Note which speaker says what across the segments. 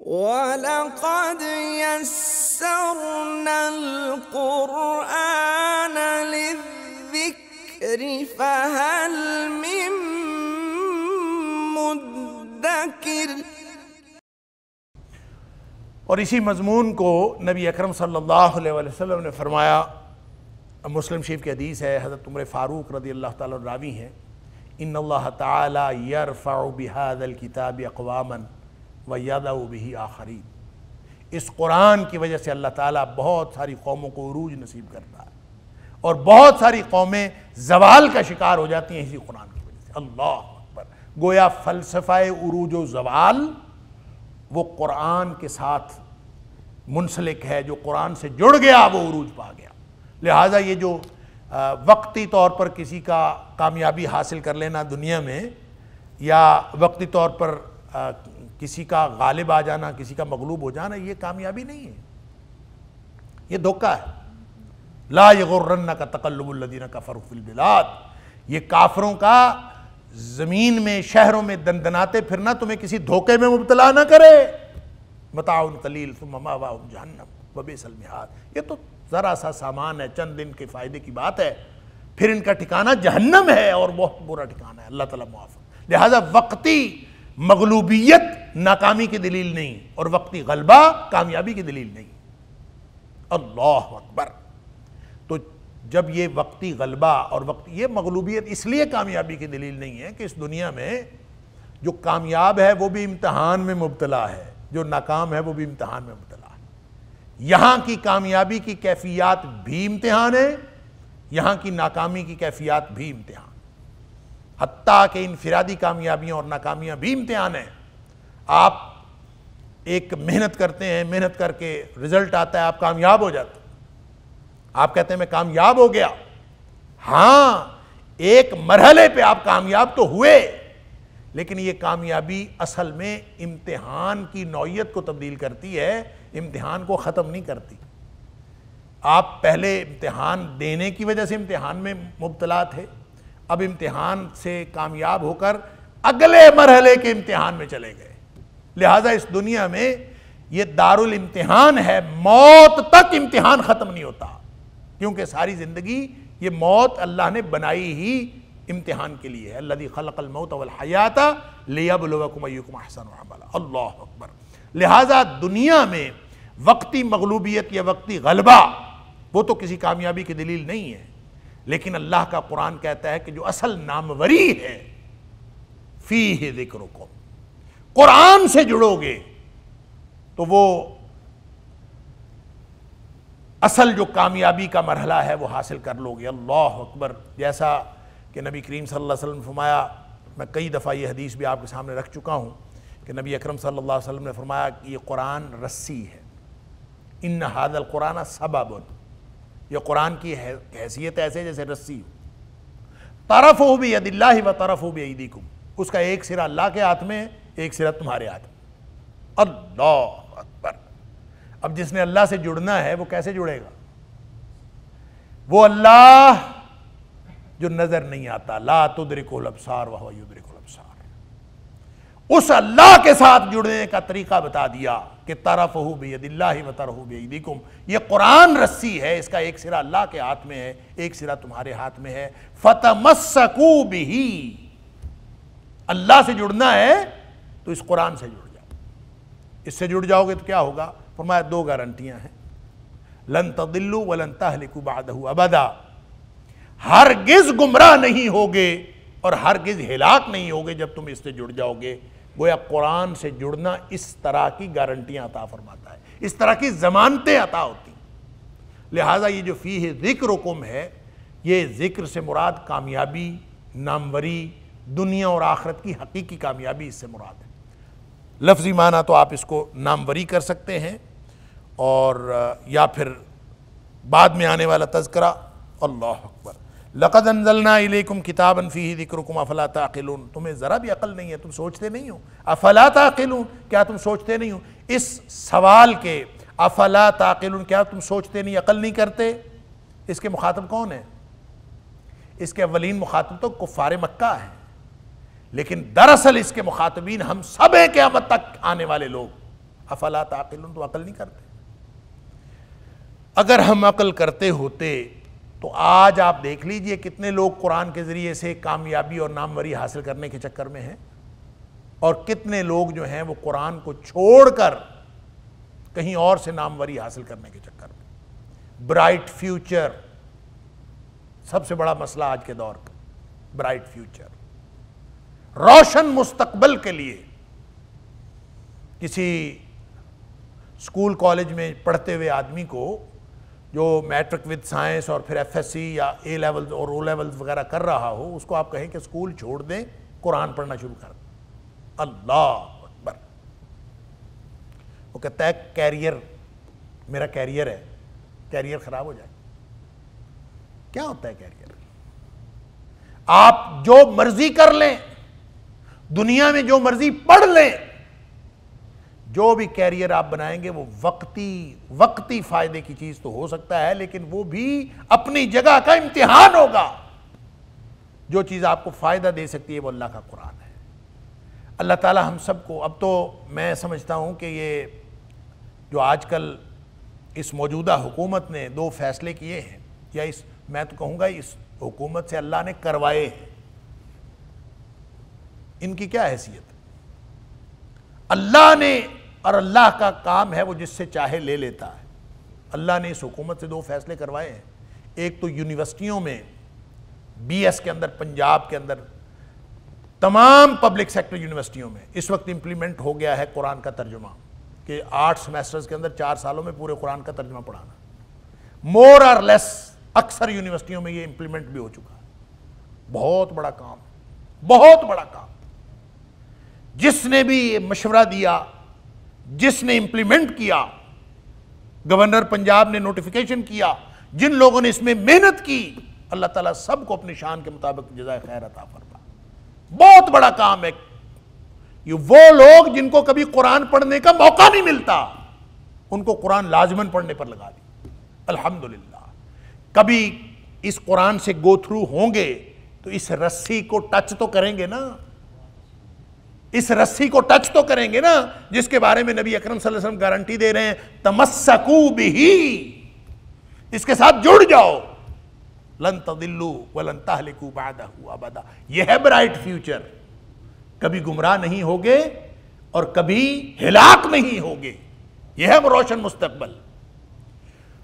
Speaker 1: وَلَقَدْ يَسَّرْنَا الْقُرْآنَ لِلذِّكْرِ فَهَلْ مِن مُدَّكِرٍ۔
Speaker 2: اور اسی مضمون کو نبی اکرم صلی اللہ علیہ وسلم نے فرمایا، مسلم شریف کی حدیث ہے، حضرت عمر فاروق رضی اللہ تعالیٰ راوی ہیں، ان اللہ تعالیٰ یرفع بہذا الکتاب اقواما ویضع بہ آخرین۔ اس قرآن کی وجہ سے اللہ تعالیٰ بہت ساری قوموں کو عروج نصیب کرتا ہے، اور بہت ساری قومیں زوال کا شکار ہو جاتی ہیں اسی قرآن کی وجہ سے۔ اللہ اکبر! گویا فلسفہ عروج و زوال وہ قرآن کے ساتھ منسلک ہے، جو قرآن سے جڑ گیا وہ عروج پا گیا۔ لہٰذا یہ جو وقتی طور پر کسی کا کامیابی حاصل کر لینا دنیا میں، یا وقتی طور پر کسی کا غالب آ جانا، کسی کا مغلوب ہو جانا، یہ کامیابی نہیں ہے، یہ دھوکہ ہے۔ لا یغرنک تقلب الذین کفروا فی البلاد، یہ کافروں کا زمین میں، شہروں میں دندناتے پھرنا تمہیں کسی دھوکے میں مبتلا نہ کرے۔ متاع قلیل ثم مأواہم جہنم وبئس المہاد، یہ تو ذرا سا سامان ہے، چند دن کے فائدے کی بات ہے، پھر ان کا ٹھکانہ جہنم ہے، اور بہت برا ٹھکانہ ہے، اللہ تعالیٰ معاف۔ لہذا وقتی مغلوبیت ناکامی کی دلیل نہیں، اور وقتی غلبہ کامیابی کی دلیل نہیں۔ اللہ اکبر! تو جب یہ وقتی غلبہ اور یہ مغلوبیت اس لیے کامیابی کی دلیل نہیں ہے کہ اس دنیا میں جو کامیاب ہے وہ بھی امتحان میں مبتلا ہے، جو ناکام ہے وہ بھی امتحان میں مبتلا ہے۔ یہاں کی کامیابی کی کیفیات بھی امتحان ہے، یہاں کی ناکامی کی کیفیات بھی امتحان، حتیٰ کہ انفرادی کامیابیاں اور ناکامیاں بھی امتحان ہیں۔ آپ ایک محنت کرتے ہیں، محنت کر کے رزلٹ آتا ہے، آپ کامیاب ہو جاتے ہیں، آپ کہتے ہیں میں کامیاب ہو گیا۔ ہاں، ایک مرحلے پہ آپ کامیاب تو ہوئے، لیکن یہ کامیابی اصل میں امتحان کی نوعیت کو تبدیل کرتی ہے، امتحان کو ختم نہیں کرتی۔ آپ پہلے امتحان دینے کی وجہ سے امتحان میں مبتلا تھے، اب امتحان سے کامیاب ہو کر اگلے مرحلے کے امتحان میں چلے گئے۔ لہٰذا اس دنیا میں یہ دارالامتحان ہے، موت تک امتحان ختم نہیں ہوتا، کیونکہ ساری زندگی یہ موت اللہ نے بنائی ہی امتحان کے لیے ہے۔ الذی خلق الموت والحیات لیبلوکم ایکم احسن عملا۔ اللہ اکبر! لہٰذا دنیا میں وقتی مغلوبیت یا وقتی غلبہ وہ تو کسی کامیابی کی دلیل نہیں ہے، لیکن اللہ کا قرآن کہتا ہے کہ جو اصل ناموری ہے، فیہ ذکرکم، قرآن سے جڑو گے تو وہ اصل جو کامیابی کا مرحلہ ہے وہ حاصل کر لو گے۔ اللہ اکبر! جیسا کہ نبی کریم صلی اللہ علیہ وسلم نے فرمایا، میں کئی دفعہ یہ حدیث بھی آپ کے سامنے رکھ چکا ہوں کہ نبی اکرم صلی اللہ علیہ وسلم نے فرمایا کہ یہ قرآن رسی ہے، ان ھذا القرآن سبب، یہ قرآن کی حیثیت ایسے جیسے رسی ہو، طرفہ بید اللہ و طرفہ بایدیکم، اس کا ایک سرا اللہ کے ہاتھ میں، ایک سرا تمہارے ہاتھ میں۔ اللہ اکبر! اب جس نے اللہ سے جڑنا ہے وہ کیسے جڑے گا؟ وہ اللہ جو نظر نہیں آتا، لا تدرکہ الابصار وہو یدرک الابصار، اس اللہ کے ساتھ جڑنے کا طریقہ بتا دیا کہ طرفہ بید اللہ و طرفہ بایدیکم، یہ قرآن رسی ہے، اس کا ایک سرا اللہ کے ہاتھ میں ہے، ایک سرا تمہارے ہاتھ میں ہے، فتمسکوا بہ، اللہ سے جڑنا ہے تو اس قرآن سے جڑ جاؤ۔ اس سے جڑ جاؤ گے تو کیا ہوگا؟ فرمایا دو گارنٹیاں ہیں، لن تضلوا ولن تہلکوا بعدہ ابدا، ہرگز گمراہ نہیں ہوگے اور ہرگز ہلاک نہیں ہوگے جب تم اس سے جڑ جاؤ گے۔ گویا قرآن سے جڑنا اس طرح کی گارنٹیاں عطا فرماتا ہے، اس طرح کی ضمانتیں عطا ہوتی ہیں۔ لہٰذا یہ جو فیہ ذکرکم ہے، یہ ذکر سے مراد کامیابی، ناموری، دنیا اور آخرت کی حقیقی کامیابی اس سے مراد ہے۔ لفظی معنی تو آپ اس کو ناموری کر سکتے ہیں، اور یا پھر بعد میں آنے والا تذکرہ۔ اللہ اکبر! لقد انزلنا الیکم کتابا فیہ ذکرکم افلا تعقلون، تمہیں ذرا بھی عقل نہیں ہے، تم سوچتے نہیں ہو؟ افلا تعقلون، کیا تم سوچتے نہیں ہو؟ اس سوال کے افلا تعقلون، کیا تم سوچتے نہیں، عقل نہیں کرتے، اس کے مخاطب کون ہیں؟ اس کے اولین مخاطب تو کفار مکہ ہیں، لیکن دراصل اس کے مخاطبین ہم سب ہیں قیامت تک آنے والے لوگ۔ افلا تعقلون، تو عقل نہیں کرتے؟ اگر ہم عقل کرتے ہوتے تو آج آپ دیکھ لیجئے کتنے لوگ قرآن کے ذریعے سے کامیابی اور ناموری حاصل کرنے کے چکر میں ہیں، اور کتنے لوگ جو ہیں وہ قرآن کو چھوڑ کر کہیں اور سے ناموری حاصل کرنے کے چکر میں۔ برائٹ فیوچر سب سے بڑا مسئلہ آج کے دور کا، برائٹ فیوچر، روشن مستقبل کے لیے۔ کسی اسکول کالج میں پڑھتے ہوئے آدمی کو جو میٹرک ود سائنس اور پھر ایف ایس سی یا اے لیولز اور او لیولز وغیرہ کر رہا ہو، اس کو آپ کہیں کہ اسکول چھوڑ دیں، قرآن پڑھنا شروع کر دیں، اللہ اکبر، وہ کہتا ہے کیریئر، میرا کیریئر ہے، کیریئر خراب ہو جائے۔ کیا ہوتا ہے کیریئر؟ آپ جو مرضی کر لیں، دنیا میں جو مرضی پڑھ لیں، جو بھی کیریئر آپ بنائیں گے وہ وقتی فائدے کی چیز تو ہو سکتا ہے، لیکن وہ بھی اپنی جگہ کا امتحان ہوگا۔ جو چیز آپ کو فائدہ دے سکتی ہے وہ اللہ کا قرآن ہے۔ اللہ تعالی ہم سب کو، اب تو میں سمجھتا ہوں کہ یہ جو آج کل اس موجودہ حکومت نے 2 فیصلے کیے ہیں، یا میں تو کہوں گا اس حکومت سے اللہ نے کروائے ہیں، ان کی کیا حیثیت؟ اللہ نے، اور اللہ کا کام ہے وہ جس سے چاہے لے لیتا ہے۔ اللہ نے اس حکومت سے 2 فیصلے کروائے ہیں۔ ایک تو یونیورسٹیوں میں، بی ایس کے اندر، پنجاب کے اندر تمام پبلک سیکٹر یونیورسٹیوں میں اس وقت امپلیمنٹ ہو گیا ہے قرآن کا ترجمہ، کہ 8 سیمیسٹرز کے اندر 4 سالوں میں پورے قرآن کا ترجمہ پڑھانا۔ مور اور لیس اکثر یونیورسٹیوں میں یہ امپلیمنٹ بھی ہو چکا ہے۔ بہت بڑا کام، بہت بڑا کام۔ جس نے بھی یہ مشورہ دیا، جس نے امپلیمنٹ کیا، گورنر پنجاب نے نوٹیفیکیشن کیا، جن لوگوں نے اس میں محنت کی، اللہ تعالیٰ سب کو اپنی شان کے مطابق جزائے خیر عطا فرما۔ بہت بڑا کام ہے۔ یہ وہ لوگ جن کو کبھی قرآن پڑھنے کا موقع نہیں ملتا، ان کو قرآن لازماً پڑھنے پر لگا دی۔ الحمدللہ کبھی اس قرآن سے گو تھرو ہوں گے تو اس رسی کو ٹچ تو کریں گے نا، اس رسی کو ٹچ تو کریں گے نا، جس کے بارے میں نبی اکرم صلی اللہ علیہ وسلم گارنٹی دے رہے ہیں، تمسکو بہی، اس کے ساتھ جڑ جاؤ، لن تضلوا ولن تہلکوا بعدہ ابدا۔ یہ ہے برائٹ فیوچر، کبھی گمراہ نہیں ہوگے اور کبھی ہلاک نہیں ہوگے، یہ ہے وہ روشن مستقبل۔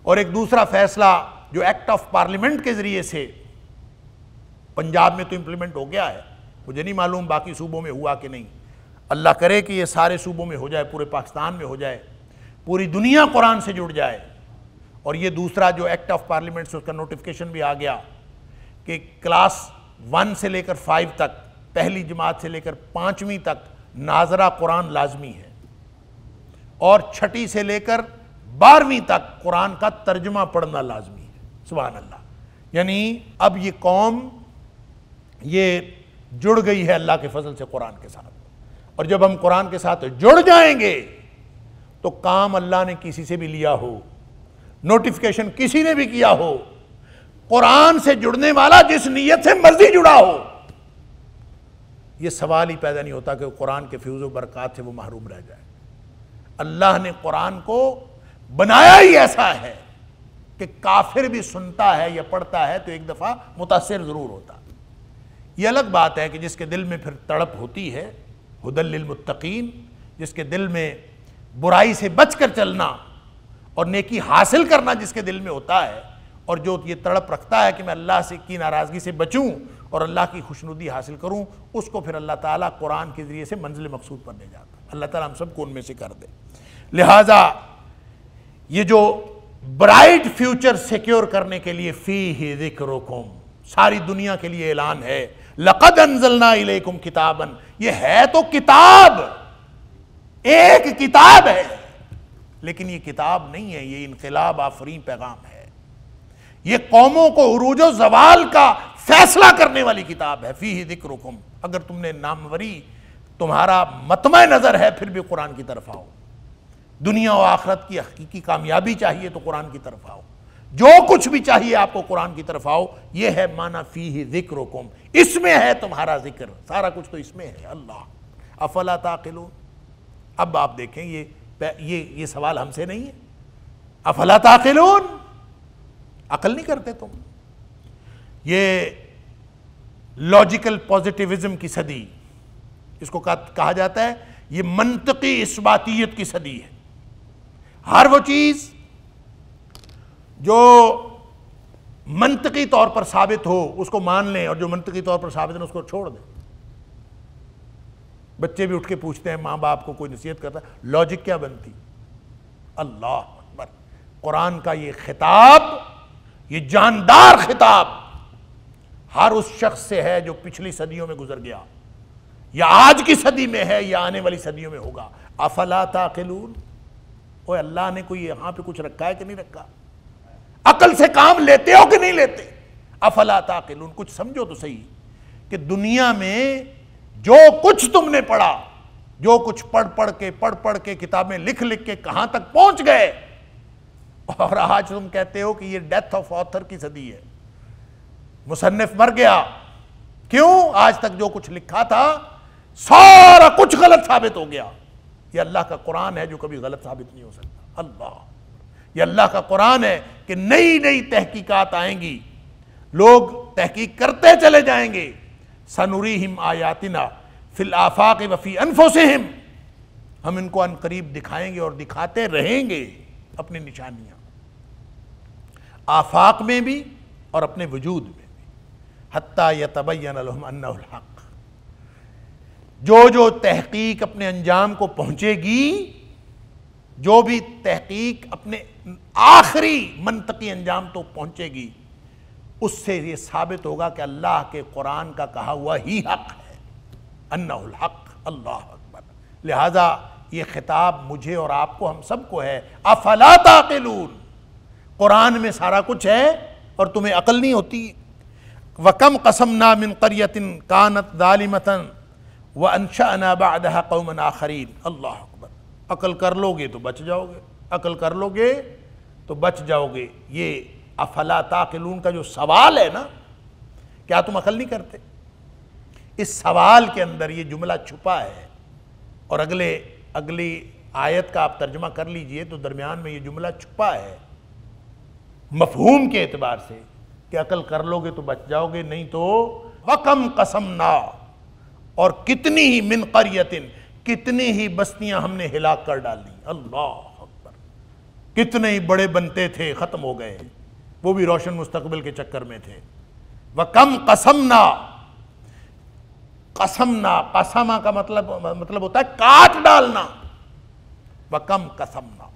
Speaker 2: اور ایک دوسرا فیصلہ جو ایکٹ آف پارلیمنٹ کے ذریعے سے پنجاب میں تو امپلیمنٹ ہو گیا ہے، مجھے نہیں معلوم باقی صوبوں میں ہوا کہ نہیں، اللہ کرے کہ یہ سارے صوبوں میں ہو جائے، پورے پاکستان میں ہو جائے، پوری دنیا قرآن سے جڑ جائے۔ اور یہ دوسرا جو ایکٹ آف پارلیمنٹ سے اس کا نوٹیفیکیشن بھی آ گیا کہ کلاس 1 سے لے کر 5 تک، پہلی جماعت سے لے کر 5ویں تک ناظرہ قرآن لازمی ہے، اور 6ٹھی سے لے کر 12ویں تک قرآن کا ترجمہ پڑھنا لازمی ہے۔ سبحان اللہ، یعنی اب یہ قوم یہ جڑ گئی ہے اللہ کے فضل سے قرآن کے ساتھ، اور جب ہم قرآن کے ساتھ جڑ جائیں گے تو کام اللہ نے کسی سے بھی لیا ہو، نوٹیفیکیشن کسی نے بھی کیا ہو، قرآن سے جڑنے والا جس نیت سے مرضی جڑا ہو، یہ سوال ہی پیدا نہیں ہوتا کہ قرآن کے فیوز و برکات سے وہ محروم رہ جائے۔ اللہ نے قرآن کو بنایا ہی ایسا ہے کہ کافر بھی سنتا ہے یا پڑھتا ہے تو ایک دفعہ متاثر ضرور ہوتا۔ یہ الگ بات ہے کہ جس کے دل میں پھر تڑپ ہوتی ہے، ہدی للمتقین، جس کے دل میں برائی سے بچ کر چلنا اور نیکی حاصل کرنا جس کے دل میں ہوتا ہے، اور جو یہ تڑپ رکھتا ہے کہ میں اللہ سے کی ناراضگی سے بچوں اور اللہ کی خوشنودی حاصل کروں، اس کو پھر اللہ تعالیٰ قرآن کے ذریعے سے منزل مقصود پر لے جاتا ہے۔ اللہ تعالیٰ ہم سب کو ان میں سے کر دے۔ لہٰذا یہ جو برائٹ فیوچر سیکیور کرنے کے لیے فیہ ذکرکم، ساری دنیا کے لیے اعلان ہے، لقد انزلنا الیکم کتابا، یہ ہے تو کتاب، ایک کتاب ہے، لیکن یہ کتاب نہیں ہے، یہ انقلاب آفرین پیغام ہے، یہ قوموں کو عروج و زوال کا فیصلہ کرنے والی کتاب ہے۔ فیہ ذکرکم، اگر تم نے ناموری تمہارا مطمع نظر ہے پھر بھی قرآن کی طرف آؤ، دنیا و آخرت کی حقیقی کامیابی چاہیے تو قرآن کی طرف آؤ، جو کچھ بھی چاہیے آپ کو قرآن کی طرف آؤ، یہ ہے معنی فیہ ذکرکم، اس میں ہے تمہارا ذکر، سارا کچھ تو اس میں ہے۔ اللہ افلا تعقلون۔ اب آپ دیکھیں یہ یہ سوال ہم سے نہیں ہے. افلا تعقلون، عقل نہیں کرتے تم. یہ لاجیکل پازیٹیوزم کی صدی اس کو کہا جاتا ہے. یہ منطقی اثباتیت کی صدی ہے. ہر وہ چیز جو منطقی طور پر ثابت ہو اس کو مان لیں، اور جو منطقی طور پر ثابت ہے اس کو چھوڑ دیں. بچے بھی اٹھ کے پوچھتے ہیں ماں باپ کو، کوئی نصیحت کرتا ہے، لاجک کیا بنتی؟ اللہ اکبر. قرآن کا یہ خطاب، یہ جاندار خطاب ہر اس شخص سے ہے جو پچھلی صدیوں میں گزر گیا، یا آج کی صدی میں ہے یا آنے والی صدیوں میں ہوگا. افلا تعقلون. اوہ اللہ نے کوئی یہاں پہ کچھ رکھا ہے کہ نہیں رکھا؟ عقل سے کام لیتے ہو کہ نہیں لیتے؟ افلا تعقلون. کچھ سمجھو تو صحیح کہ دنیا میں جو کچھ تم نے پڑھا، جو کچھ پڑھ کے کتابیں لکھ کے کہاں تک پہنچ گئے، اور آج تم کہتے ہو کہ یہ ڈیتھ آف آتھر کی صدی ہے، مصنف مر گیا. کیوں؟ آج تک جو کچھ لکھا تھا سارا کچھ غلط ثابت ہو گیا. یہ اللہ کا قرآن ہے جو کبھی غلط ثابت نہیں ہو سکتا. اللہ، یہ اللہ کا قرآن ہے کہ نئی نئی تحقیقات آئیں گی، لوگ تحقیق کرتے چلے جائیں گے. سنریہم آیاتنا فی الآفاق وفی انفسہم. ہم ان کو ان قریب دکھائیں گے اور دکھاتے رہیں گے اپنی نشانیاں، آفاق میں بھی اور اپنے وجود میں بھی. حتی یتبین لہم انہ الحق. جو تحقیق اپنے انجام کو پہنچے گی، جو بھی تحقیق اپنے آخری منطقی انجام تو پہنچے گی، اس سے یہ ثابت ہوگا کہ اللہ کے قرآن کا کہا ہوا ہی حق ہے. انہ الحق. اللہ اکبر. لہذا یہ خطاب مجھے اور آپ کو، ہم سب کو ہے. افلا تعقلون. قرآن میں سارا کچھ ہے اور تمہیں عقل نہیں ہوتی. وَكَمْ قَسَمْنَا مِنْ قَرْيَةٍ كَانَتْ ظَالِمَةً وَأَنشَأْنَا بَعْدَهَا قَوْمًا آخَرِينَ. اللہ اکبر. عقل کر لو گے تو بچ جاؤ گے، عقل کر لو گے تو بچ جاؤ گے. یہ افلا تعقلون کا جو سوال ہے نا، کیا تم عقل نہیں کرتے؟ اس سوال کے اندر یہ جملہ چھپا ہے. اور اگلی آیت کا آپ ترجمہ کر لیجئے تو درمیان میں یہ جملہ چھپا ہے مفہوم کے اعتبار سے کہ عقل کر لو گے تو بچ جاؤ گے، نہیں تو وَكَمْ قَسَمْنَا. اور کتنی ہی من قریتن، کتنی ہی بستیاں ہم نے ہلاک کر ڈالی. اللہ اکبر. کتنے ہی بڑے بنتے تھے ختم ہو گئے، وہ بھی روشن مستقبل کے چکر میں تھے. وَكَمْ قَسَمْنَا. قسمنا، قسمہ کا مطلب ہوتا ہے کاٹ ڈالنا. وَكَمْ قَسَمْنَا.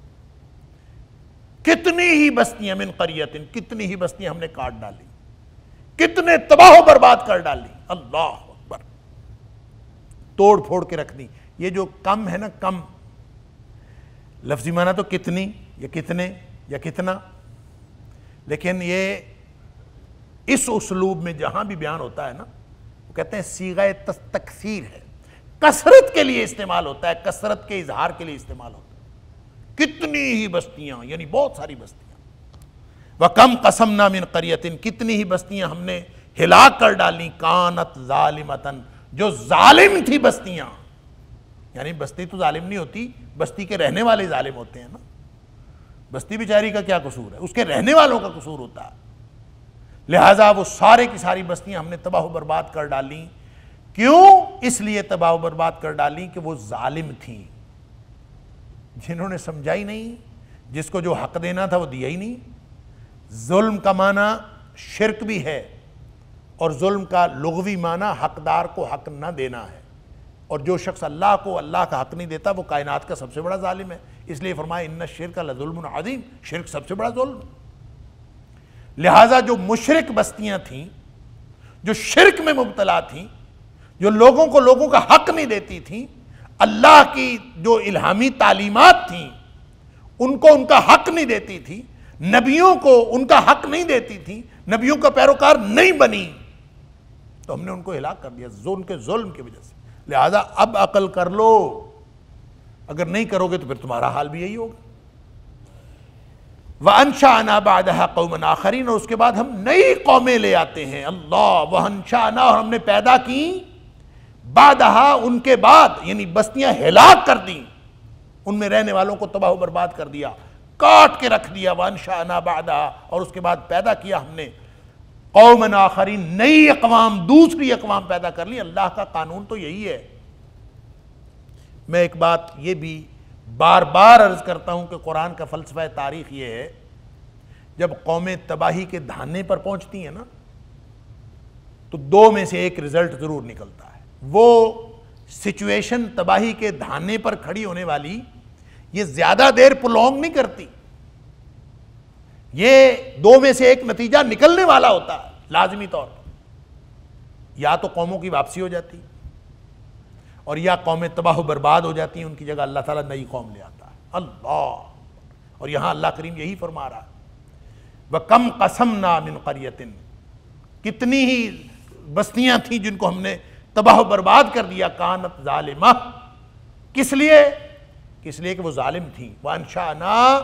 Speaker 2: کتنی ہی بستیاں من قریتن، کتنی ہی بستیاں ہم نے کاٹ ڈالی، کتنے تباہ و برباد کر ڈالی. اللہ اکبر. توڑ پھوڑ کے رکھ دی. یہ جو کم ہے نا، کم لفظی معنی تو کتنی یا کتنے یا کتنا، لیکن یہ اس اسلوب میں جہاں بھی بیان ہوتا ہے نا، وہ کہتے ہیں صیغہ تکثیر ہے، کثرت کے لیے استعمال ہوتا ہے، کثرت کے اظہار کے لیے استعمال ہوتا ہے. کتنی ہی بستیاں، یعنی بہت ساری بستیاں. وَكَمْ قَسَمْنَا مِنْ قَرْيَةٍ. کتنی ہی بستیاں ہم نے ہلاک کر ڈالی. کانت ظالمتن. جو ظالم تھی بستیاں، یعنی بستی تو ظالم نہیں ہوتی، بستی کے رہنے والے ظالم ہوتے ہیں نا. بستی بیچاری کا کیا قصور ہے، اس کے رہنے والوں کا قصور ہوتا ہے. لہٰذا وہ سارے کی ساری بستیاں ہم نے تباہ و برباد کر ڈالی. کیوں؟ اس لیے تباہ و برباد کر ڈالی کہ وہ ظالم تھیں، جنہوں نے سمجھا ہی نہیں، جس کو جو حق دینا تھا وہ دیا ہی نہیں. ظلم کا معنی شرک بھی ہے، اور ظلم کا لغوی معنی حقدار کو حق نہ دینا ہے. اور جو شخص اللہ کو اللہ کا حق نہیں دیتا وہ کائنات کا سب سے بڑا ظالم ہے. اس لیے فرمایا ان الشرک لظلم عظیم. شرک سب سے بڑا ظلم. لہٰذا جو مشرک بستیاں تھیں، جو شرک میں مبتلا تھیں، جو لوگوں کا حق نہیں دیتی تھیں، اللہ کی جو الہامی تعلیمات تھیں ان کو ان کا حق نہیں دیتی تھی، نبیوں کو ان کا حق نہیں دیتی تھی، نبیوں کا پیروکار نہیں بنی، تو ہم نے ان کو ہلاک کر دیا ان کے ظلم کی وجہ سے. لہذا اب عقل کر لو، اگر نہیں کرو گے تو پھر تمہارا حال بھی یہی ہوگا. وَأَنشَأْنَا بَعْدَهَا قَوْمًا آخَرِينَ. اور اس کے بعد ہم نئی قومیں لے آتے ہیں. اللہ. وَأَنشَأْنَا. اور ہم نے پیدا کی، بعدہا ان کے بعد، یعنی بستیاں ہلاک کر دیں، ان میں رہنے والوں کو تباہ و برباد کر دیا، کاٹ کے رکھ دیا، وَأَنشَأْنَا بَعْدَهَا، اور اس کے بعد پیدا کیا ہم نے قومًا آخرین، نئی اقوام، دوسری اقوام پیدا کر لی۔ اللہ کا قانون تو یہی ہے۔ میں ایک بات یہ بھی بار بار عرض کرتا ہوں کہ قرآن کا فلسفہ تاریخ یہ ہے، جب قومیں تباہی کے دھانے پر پہنچتی ہیں نا تو دو میں سے ایک رزلٹ ضرور نکلتا ہے۔ وہ سچویشن تباہی کے دھانے پر کھڑی ہونے والی یہ زیادہ دیر پرولونگ نہیں کرتی، یہ دو میں سے ایک نتیجہ نکلنے والا ہوتا ہے لازمی طور پر، یا تو قوموں کی واپسی ہو جاتی اور یا قومیں تباہ و برباد ہو جاتی ہیں، ان کی جگہ اللہ تعالیٰ نئی قوم لے آتا ہے۔ اللہ، اور یہاں اللہ کریم یہی فرما رہا ہے، وَكَمْ قَسَمْنَا مِنْ قَرْيَةٍ، کتنی ہی بستیاں تھیں جن کو ہم نے تباہ و برباد کر دیا، کانت ظالمہ، کس لیے کہ وہ ظالم تھیں، وَأَنشَأْنَا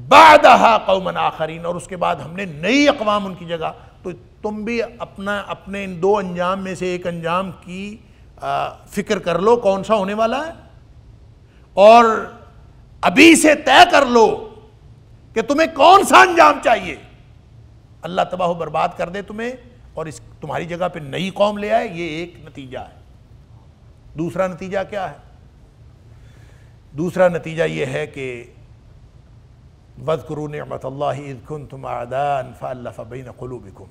Speaker 2: بَعْدَهَا قَوْمًا آخَرِينَ، اور اس کے بعد ہم نے نئی اقوام ان کی جگہ۔ تو تم بھی اپنے ان دو انجام میں سے ایک انجام کی فکر کر لو کون سا ہونے والا ہے، اور ابھی سے طے کر لو کہ تمہیں کون سا انجام چاہیے۔ اللہ تباہ و برباد کر دے تمہیں اور تمہاری جگہ پہ نئی قوم لے آئے، یہ ایک نتیجہ ہے۔ دوسرا نتیجہ کیا ہے؟ دوسرا نتیجہ یہ ہے کہ وَاذْكُرُوا نِعْمَةَ اللَّهِ إِذْ كُنْتُمْ أَعْدَاءً فَأَلَّفَ بَيْنَ قُلُوبِكُمْ،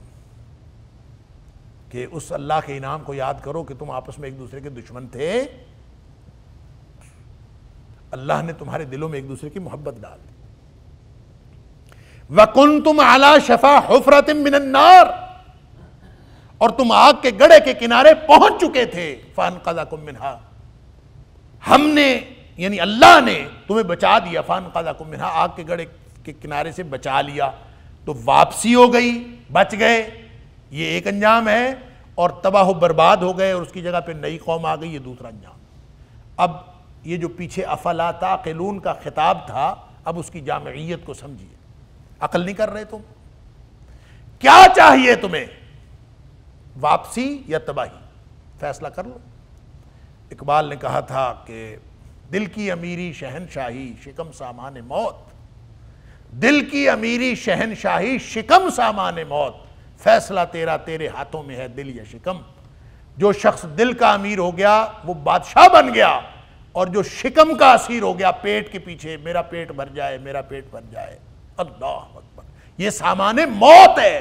Speaker 2: کہ اس اللہ کے انعام کو یاد کرو کہ تم آپس میں ایک دوسرے کے دشمن تھے، اللہ نے تمہارے دلوں میں ایک دوسرے کی محبت ڈال دی۔ وَكُنْتُمْ عَلَى شَفَا حُفْرَةٍ مِّنَ النَّارِ، اور تم آگ کے گڑھے کے کنارے پہنچ چکے تھے، فَأَنْقَذَكُم مِّنْهَا، ہم نے یعنی اللہ نے تمہیں بچا دیا، فَأَنْقَذَكُم مِّنْهَا، آگ کے گڑھے کے کنارے سے بچا لیا، تو واپسی ہو گئی، بچ گئے، یہ ایک انجام ہے، اور تباہ و برباد ہو گئے اور اس کی جگہ پہ نئی قوم آ گئی، یہ دوسرا انجام۔ اب یہ جو پیچھے افلا تعقلون کا خطاب تھا، اب اس کی جامعیت کو سمجھیے۔ عقل نہیں کر رہے تم؟ کیا چاہیے تمہیں، واپسی یا تباہی؟ فیصلہ کر لو۔ اقبال نے کہا تھا کہ دل کی امیری شہنشاہی شکم سامان موت، دل کی امیری شہنشاہی شکم سامان موت، فیصلہ تیرا تیرے ہاتھوں میں ہے دل یا شکم۔ جو شخص دل کا امیر ہو گیا وہ بادشاہ بن گیا، اور جو شکم کا اسیر ہو گیا پیٹ کے پیچھے، میرا پیٹ بھر جائے، میرا پیٹ بھر جائے، اللہ اکبر، یہ سامان موت ہے۔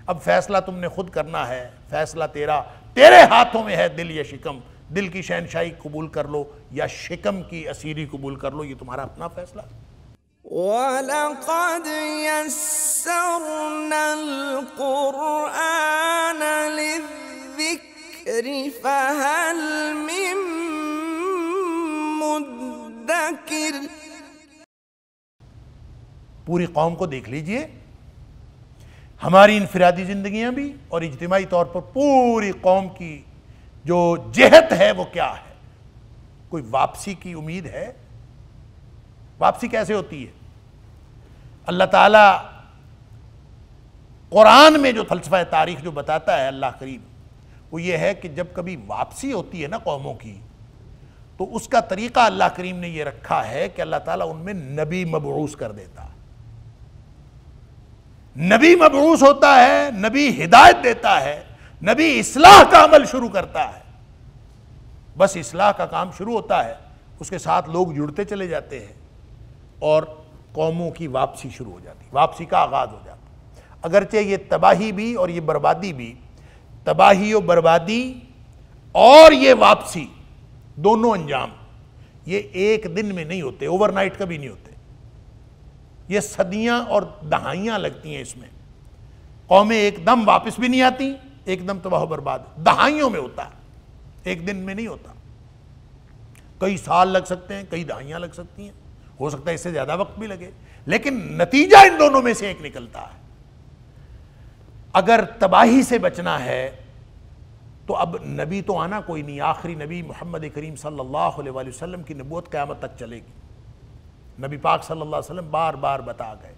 Speaker 2: اب فیصلہ تم نے خود کرنا ہے، فیصلہ تیرے ہاتھوں میں ہے دل یا شکم، دل کی شہنشاہی قبول کر لو یا شکم کی اسیری قبول کر لو، یہ تمہارا اپنا فیصلہ۔
Speaker 1: وَلَقَدْ يَسَّرْنَا الْقُرْآنَ لِلذِّكْرِ فَهَلْ مِن مُدَّكِرٍ،
Speaker 2: پوری قوم کو دیکھ لیجئے، ہماری انفرادی زندگیاں بھی اور اجتماعی طور پر پوری قوم کی جو جہت ہے وہ کیا ہے؟ کوئی واپسی کی امید ہے؟ واپسی کیسے ہوتی ہے؟ اللہ تعالیٰ قرآن میں جو فلسفہ تاریخ جو بتاتا ہے اللہ کریم، وہ یہ ہے کہ جب کبھی واپسی ہوتی ہے نا قوموں کی، تو اس کا طریقہ اللہ کریم نے یہ رکھا ہے کہ اللہ تعالیٰ ان میں نبی مبعوث کر دیتا ہے۔ نبی مبعوث ہوتا ہے، نبی ہدایت دیتا ہے، نبی اصلاح کا عمل شروع کرتا ہے۔ بس اصلاح کا کام شروع ہوتا ہے، اس کے ساتھ لوگ جڑتے چلے جاتے ہیں اور قوموں کی واپسی شروع ہو جاتی، واپسی کا آغاز ہو جاتا۔ اگرچہ یہ تباہی بھی اور یہ بربادی بھی، تباہی و بربادی اور یہ واپسی، دونوں انجام یہ ایک دن میں نہیں ہوتے، اوور نائٹ کبھی نہیں ہوتے، یہ صدیاں اور دہائیاں لگتی ہیں اس میں۔ قومیں ایک دم واپس بھی نہیں آتی، ایک دم تباہ و برباد، دہائیوں میں ہوتا ہے، ایک دن میں نہیں ہوتا۔ کئی سال لگ سکتے ہیں، کئی دہائیاں لگ سکتی ہیں، ہو سکتا ہے اس سے زیادہ وقت بھی لگے، لیکن نتیجہ ان دونوں میں سے ایک نکلتا ہے۔ اگر تباہی سے بچنا ہے تو اب نبی تو آنا کوئی نہیں، آخری نبی محمد کریم صلی اللہ علیہ وآلہ وسلم کی نبوت قیامت تک چلے گی۔ نبی پاک صلی اللہ علیہ وسلم بار بار بتا گئے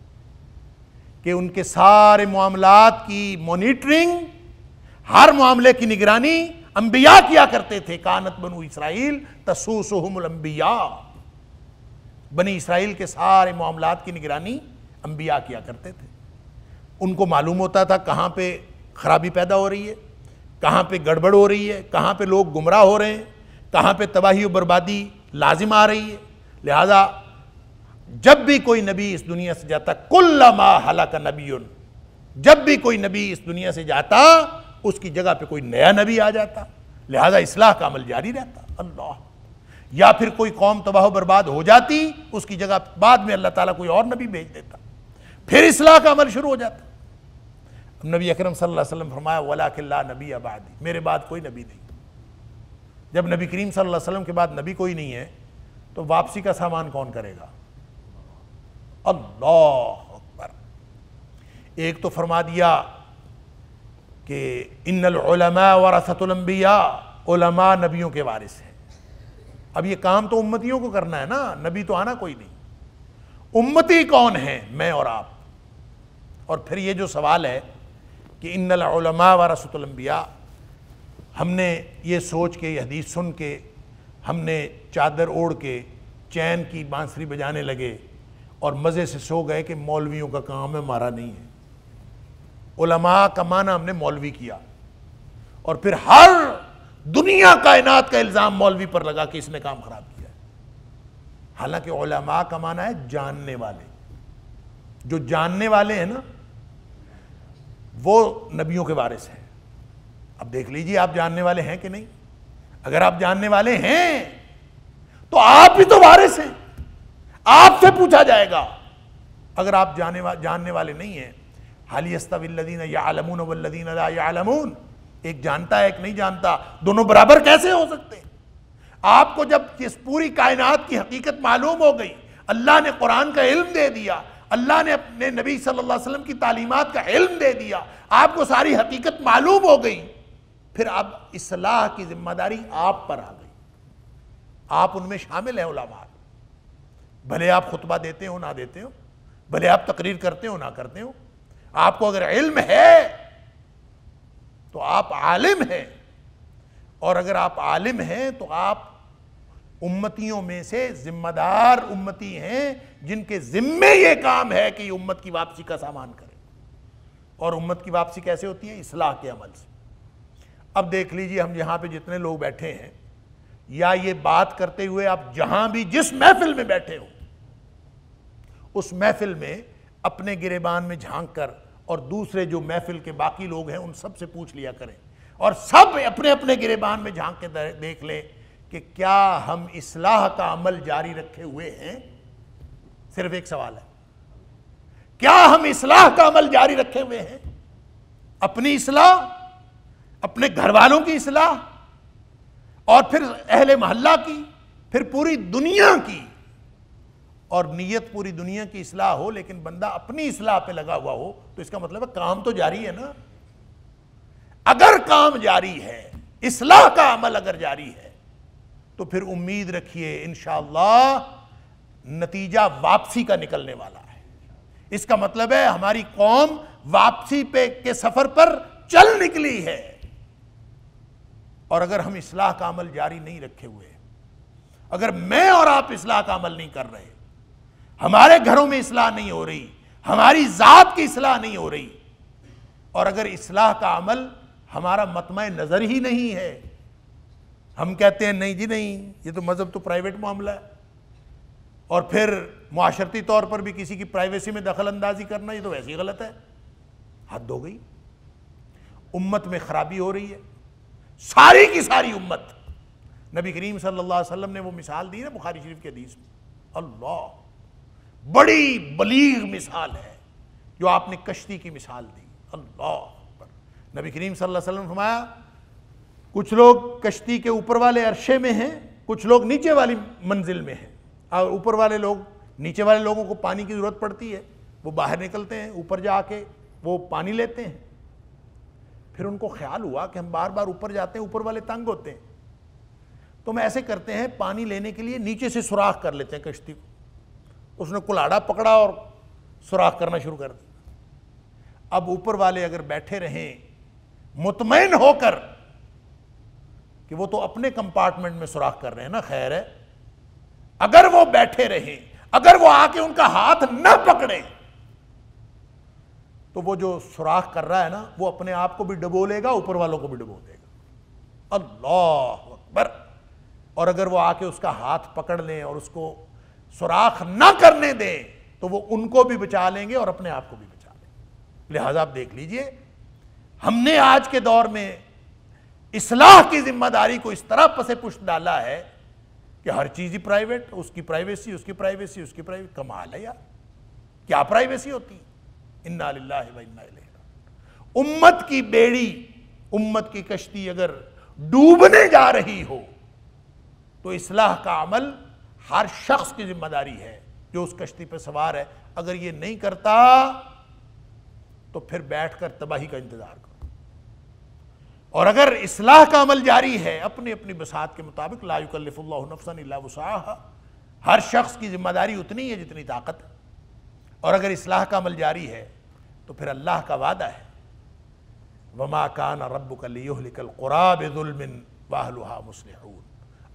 Speaker 2: کہ ان کے سارے معاملات کی مانیٹرنگ، ہر معاملے کی نگرانی انبیاء کیا کرتے تھے۔ کانت بنو اسرائیل تسوسہم الانبیاء، بنی اسرائیل کے سارے معاملات کی نگرانی انبیاء کیا کرتے تھے. ان کو معلوم ہوتا تھا کہاں پہ خرابی پیدا ہو رہی ہے، کہاں پہ گڑبڑ ہو رہی ہے، کہاں پہ لوگ گمراہ ہو رہے ہیں، کہاں پہ تباہی و بربادی لازم آ رہی ہے. لہذا جب بھی کوئی نبی اس دنیا سے جاتا، کلما ہلک نبی، جب بھی کوئی نبی اس دنیا سے جاتا اس کی جگہ پہ کوئی نیا نبی آ جاتا. لہذا اصلاح کا عمل جاری رہتا. اللہ، یا پھر کوئی قوم تباہ و برباد ہو جاتی، اس کی جگہ بعد میں اللہ تعالیٰ کوئی اور نبی بھیج دیتا، پھر اصلاح کا عمل شروع ہو جاتا. نبی اکرم صلی اللہ علیہ وسلم فرمایا وَلَٰكِن لَا نَبِيَّ بَعْدِي، میرے بعد کوئی نبی نہیں. جب نبی کریم صلی اللہ علیہ وسلم کے بعد نبی کوئی نہیں ہے تو واپسی کا سامان کون کرے گا؟ اللہ اکبر. ایک تو فرما دیا کہ ان العلماء ورثۃ الانبیاء، علماء نبیوں کے وارث ہیں. اب یہ کام تو امتیوں کو کرنا ہے نا، نبی تو آنا کوئی نہیں. امتی کون ہیں؟ میں اور آپ. اور پھر یہ جو سوال ہے کہ ان العلماء ورثۃ الانبیاء، ہم نے یہ سوچ کے، یہ حدیث سن کے، ہم نے چادر اوڑھ کے چین کی بانسری بجانے لگے اور مزے سے سو گئے کہ مولویوں کا کام ہے، ہمارا نہیں ہے. علماء کا معنی ہم نے مولوی کیا، اور پھر ہر دنیا کائنات کا الزام مولوی پر لگا کہ اس نے کام خراب کیا ہے. حالانکہ علماء کا معنی ہے جاننے والے. جو جاننے والے ہیں نا وہ نبیوں کے وارث ہیں. اب دیکھ لیجئے آپ جاننے والے ہیں کہ نہیں. اگر آپ جاننے والے ہیں تو آپ بھی تو وارث ہیں، آپ سے پوچھا جائے گا. اگر آپ جاننے والے نہیں ہیں، هل يستوي الذين يعلمون والذين لا يعلمون، ایک جانتا ہے ایک نہیں جانتا، دونوں برابر کیسے ہو سکتے ہیں؟ آپ کو جب اس پوری کائنات کی حقیقت معلوم ہو گئی، اللہ نے قرآن کا علم دے دیا، اللہ نے اپنے نبی صلی اللہ علیہ وسلم کی تعلیمات کا علم دے دیا، آپ کو ساری حقیقت معلوم ہو گئی، پھر اب اصلاح کی ذمہ داری آپ پر آ گئی. آپ ان میں شامل ہیں علماء. بھلے آپ خطبہ دیتے ہو نہ دیتے ہو، بھلے آپ تقریر کرتے ہو نہ کرتے ہو، آپ کو اگر علم ہے تو آپ عالم ہیں. اور اگر آپ عالم ہیں تو آپ امتیوں میں سے ذمہ دار امتی ہیں جن کے ذمے یہ کام ہے کہ یہ امت کی واپسی کا سامان کریں. اور امت کی واپسی کیسے ہوتی ہے؟ اصلاح کے عمل سے. اب دیکھ لیجئے ہم یہاں پہ جتنے لوگ بیٹھے ہیں، یا یہ بات کرتے ہوئے آپ جہاں بھی جس محفل میں بیٹھے ہو، اس محفل میں اپنے گریبان میں جھانک کر اور دوسرے جو محفل کے باقی لوگ ہیں ان سب سے پوچھ لیا کریں، اور سب اپنے اپنے گریبان میں جھانک کے دیکھ لیں کہ کیا ہم اصلاح کا عمل جاری رکھے ہوئے ہیں. صرف ایک سوال ہے، کیا ہم اصلاح کا عمل جاری رکھے ہوئے ہیں؟ اپنی اصلاح، اپنے گھر والوں کی اصلاح، اور پھر اہل محلہ کی، پھر پوری دنیا کی. اور نیت پوری دنیا کی اصلاح ہو لیکن بندہ اپنی اصلاح پہ لگا ہوا ہو تو اس کا مطلب ہے کام تو جاری ہے نا. اگر کام جاری ہے، اصلاح کا عمل اگر جاری ہے، تو پھر امید رکھیے انشاءاللہ نتیجہ واپسی کا نکلنے والا ہے. اس کا مطلب ہے ہماری قوم واپسی پہ کے سفر پر چل نکلی ہے. اور اگر ہم اصلاح کا عمل جاری نہیں رکھے ہوئے، اگر میں اور آپ اصلاح کا عمل نہیں کر رہے، ہمارے گھروں میں اصلاح نہیں ہو رہی، ہماری ذات کی اصلاح نہیں ہو رہی، اور اگر اصلاح کا عمل ہمارا مطمع نظر ہی نہیں ہے، ہم کہتے ہیں نہیں جی نہیں، یہ تو مذہب تو پرائیویٹ معاملہ ہے، اور پھر معاشرتی طور پر بھی کسی کی پرائیویسی میں دخل اندازی کرنا یہ تو ویسے ہی غلط ہے. حد ہو گئی. امت میں خرابی ہو رہی ہے، ساری کی ساری امت. نبی کریم صلی اللہ علیہ وسلم نے وہ مثال دی نا بخاری شریف کی حدیث میں، اللہ بڑی بلیغ مثال ہے جو آپ نے کشتی کی مثال دی. اللہ اکبر. نبی کریم صلی اللہ علیہ وسلم نے فرمایا کچھ لوگ کشتی کے اوپر والے عرشے میں ہیں، کچھ لوگ نیچے والی منزل میں ہیں. اور اوپر والے لوگ، نیچے والے لوگوں کو پانی کی ضرورت پڑتی ہے، وہ باہر نکلتے ہیں، اوپر جا کے وہ پانی لیتے ہیں. پھر ان کو خیال ہوا کہ ہم بار بار اوپر جاتے ہیں، اوپر والے تنگ ہوتے ہیں، تو ہم ایسے کرتے ہیں پانی لینے کے لیے نیچے سے سوراخ کر لیتے ہیں کشتی کو. اس نے کلاڑا پکڑا اور سوراخ کرنا شروع کر دیا. اب اوپر والے اگر بیٹھے رہیں مطمئن ہو کر کہ وہ تو اپنے کمپارٹمنٹ میں سوراخ کر رہے ہیں نا، خیر ہے، اگر وہ بیٹھے رہیں اگر وہ آ کے ان کا ہاتھ نہ پکڑے تو وہ جو سوراخ کر رہا ہے نا وہ اپنے آپ کو بھی ڈبو لے گا، اوپر والوں کو بھی ڈبو دے گا۔ اللہ اکبر۔ اور اگر وہ آ کے اس کا ہاتھ پکڑ لیں اور اس کو سوراخ نہ کرنے دیں تو وہ ان کو بھی بچا لیں گے اور اپنے آپ کو بھی بچا لیں گے۔ لہٰذا آپ دیکھ لیجئے، ہم نے آج کے دور میں اصلاح کی ذمہ داری کو اس طرح پس پشت ڈالا ہے کہ ہر چیز ہی پرائیویٹ، اس کی پرائیویسی، اس کی پرائیویسی، اس کی پرائیویسی۔ کمال ہے یار، کیا پرائیویسی ہوتی؟ انا للہ و انا الیہ راجعون۔ امت کی بیڑی، امت کی کشتی اگر ڈوبنے جا رہی ہو تو اصلاح کا عمل ہر شخص کی ذمہ داری ہے جو اس کشتی پہ سوار ہے۔ اگر یہ نہیں کرتا تو پھر بیٹھ کر تباہی کا انتظار کرو۔ اور اگر اصلاح کا عمل جاری ہے اپنی اپنی بساط کے مطابق، لا یکلف اللہ نفسا الا وسعہا، ہر شخص کی ذمہ داری اتنی ہے جتنی طاقت ہے، اور اگر اصلاح کا عمل جاری ہے تو پھر اللہ کا وعدہ ہے وما کان ربک لیہلک القری بظلم واہلھا مصلحون۔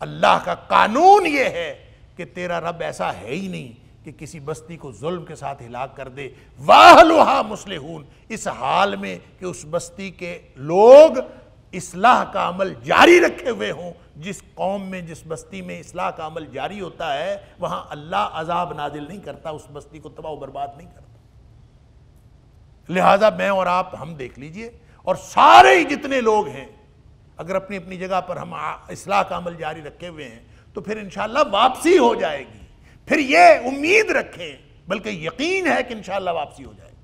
Speaker 2: اللہ کا قانون یہ ہے کہ تیرا رب ایسا ہے ہی نہیں کہ کسی بستی کو ظلم کے ساتھ ہلاک کر دے، واہلھا مصلحون، اس حال میں کہ اس بستی کے لوگ اصلاح کا عمل جاری رکھے ہوئے ہوں۔ جس قوم میں، جس بستی میں اصلاح کا عمل جاری ہوتا ہے وہاں اللہ عذاب نازل نہیں کرتا، اس بستی کو تباہ و برباد نہیں کرتا۔ لہٰذا میں اور آپ ہم دیکھ لیجئے، اور سارے ہی جتنے لوگ ہیں اگر اپنی اپنی جگہ پر ہم اصلاح کا عمل جاری رکھے ہوئے ہیں تو پھر انشاءاللہ واپسی ہو جائے گی۔ پھر یہ امید رکھیں، بلکہ یقین ہے کہ انشاءاللہ واپسی ہو جائے گی۔